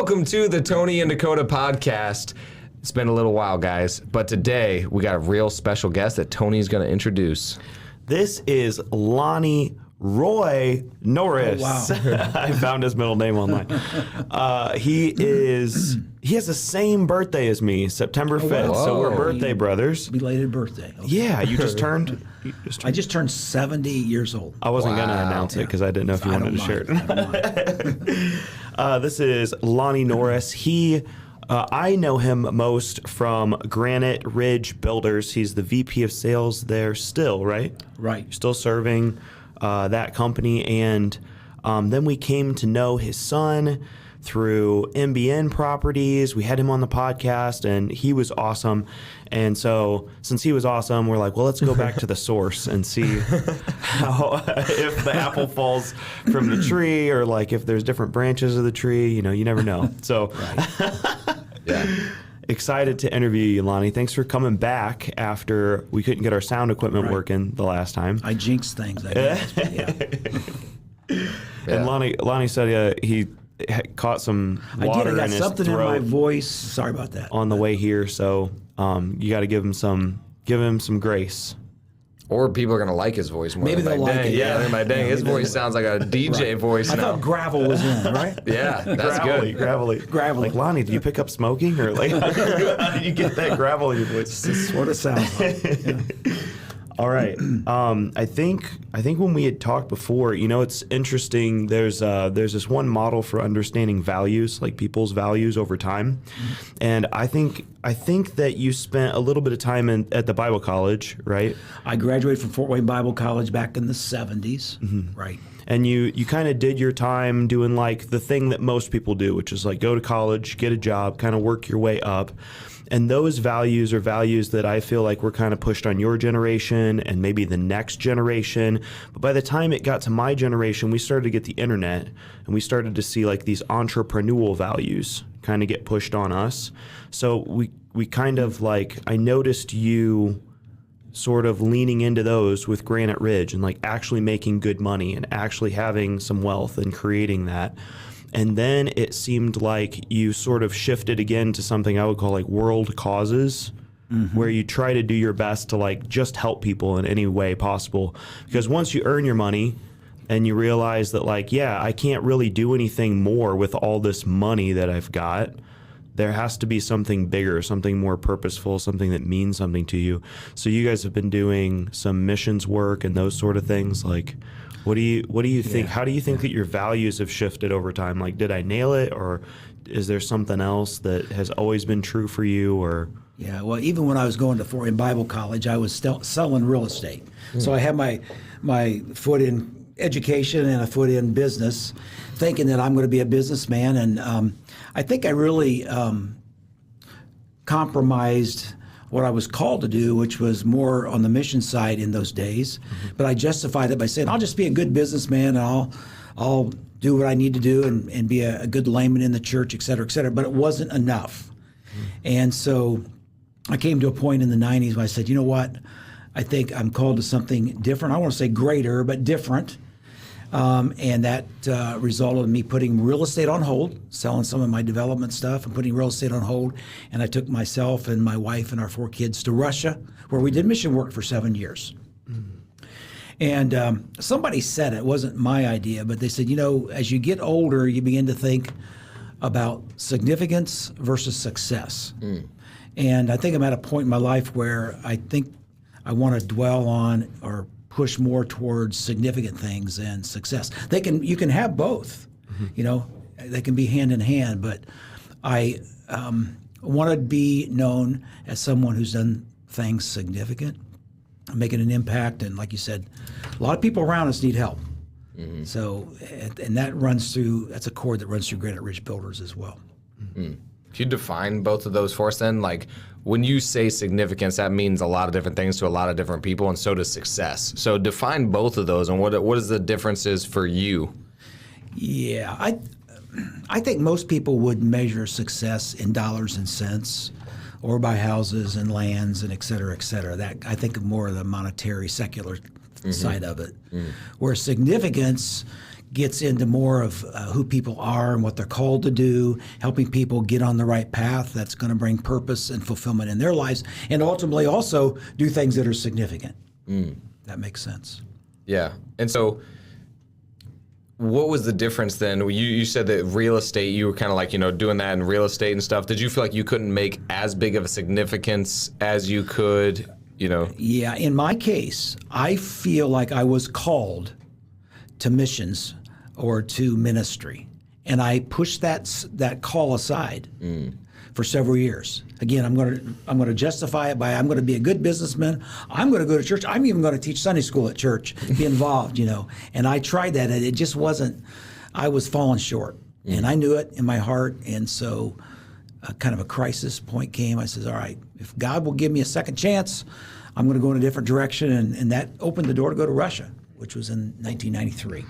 Welcome to the Tony and Dakota podcast. It's been a little while, guys, but today we got a real special guest that Tony's going to introduce. This is Lonnie Roy Norris. Oh, wow. I found his middle name online. He has the same birthday as me, September 5th. wow. So we're birthday brothers. Belated birthday. Okay. Yeah, you just turned. I just turned 70 years old. I wasn't going to Wow. announce it because I didn't know if you wanted to share it. I don't mind. This is Lonnie Norris. I know him most from Granite Ridge Builders. He's the VP of sales there still, right? Right. Still serving that company. And then we came to know his son through MBN Properties. We had him on the podcast, and he was awesome. And so since he was awesome, we're like, well, let's go back to the source and see how, if the apple falls from the tree or like if there's different branches of the tree. You know, you never know. So excited to interview you, Lonnie. Thanks for coming back after we couldn't get our sound equipment working the last time. I jinxed things, I guess. But yeah. And Lonnie said he caught some water I got in his something in throat my voice. Sorry about that. on the way here, so you got to give him some grace. Or people are going to like his voice more. Maybe They're they'll like, like dang, it, yeah, yeah. they're like, dang, Yeah, his maybe voice sounds like a DJ voice I now. thought gravel was in, right? Yeah, that's good. Gravelly. Gravelly. Like, Lonnie, do you pick up smoking, or like how did you get that gravel in your voice? That's what it sounds like. Yeah. All right. I think when we had talked before, you know, it's interesting. There's this one model for understanding values, like people's values over time, and I think that you spent a little bit of time at the Bible college, right? I graduated from Fort Wayne Bible College back in the 70s. Right. And you kind of did your time doing like the thing that most people do, which is like go to college, get a job, kind of work your way up. And those values are values that I feel like were kind of pushed on your generation and maybe the next generation. But by the time it got to my generation, we started to get the internet and we started to see like these entrepreneurial values kind of get pushed on us. So we kind of like, I noticed you sort of leaning into those with Granite Ridge and like actually making good money and actually having some wealth and creating that. And then it seemed like you sort of shifted again to something I would call like world causes, where you try to do your best to like just help people in any way possible. Because once you earn your money and you realize that like, yeah, I can't really do anything more with all this money that I've got, there has to be something bigger, something more purposeful, something that means something to you. So you guys have been doing some missions work and those sort of things. Like, what do you think? How do you think that your values have shifted over time? Like, did I nail it, or is there something else that has always been true for you? Or Yeah, well, even when I was going to Fort Wayne Bible College, I was still selling real estate. So I had my foot in education and a foot in business, thinking that I'm going to be a businessman. And I think I really compromised what I was called to do, which was more on the mission side in those days. But I justified it by saying, I'll just be a good businessman, and I'll do what I need to do and be a good layman in the church, et cetera, et cetera. But it wasn't enough. And so I came to a point in the 90s where I said, you know what? I think I'm called to something different. I want to say greater, but different. And that resulted in me putting real estate on hold, selling some of my development stuff and putting real estate on hold. And I took myself and my wife and our 4 kids to Russia, where we did mission work for 7 years. And somebody said, it wasn't my idea, but they said, you know, as you get older, you begin to think about significance versus success. And I think I'm at a point in my life where I think I want to dwell on or push more towards significant things and success. You can have both, you know, they can be hand in hand, but I want to be known as someone who's done things significant, making an impact. And like you said, a lot of people around us need help. So, and that's a cord that runs through Granite Ridge Builders as well. Can you define both of those for us then? Like, when you say significance, that means a lot of different things to a lot of different people, and so does success. So define both of those, and what is the differences for you? Yeah, I think most people would measure success in dollars and cents, or by houses and lands and et cetera, et cetera. That I think of more of the monetary, secular side of it. Where significance gets into more of who people are and what they're called to do, helping people get on the right path that's going to bring purpose and fulfillment in their lives, and ultimately also do things that are significant. That makes sense. Yeah. And so what was the difference then? You said that real estate, you were kind of like, doing that in real estate and stuff. Did you feel like you couldn't make as big of a significance as you could, Yeah, in my case, I feel like I was called to missions or to ministry. And I pushed that call aside for several years. Again, I'm going to justify it by I'm going to be a good businessman. I'm going to go to church. I'm even going to teach Sunday school at church, be involved, And I tried that, and it just wasn't. I was falling short, and I knew it in my heart. And so, kind of a crisis point came. I said, "All right, if God will give me a second chance, I'm going to go in a different direction." And that opened the door to go to Russia, which was in 1993.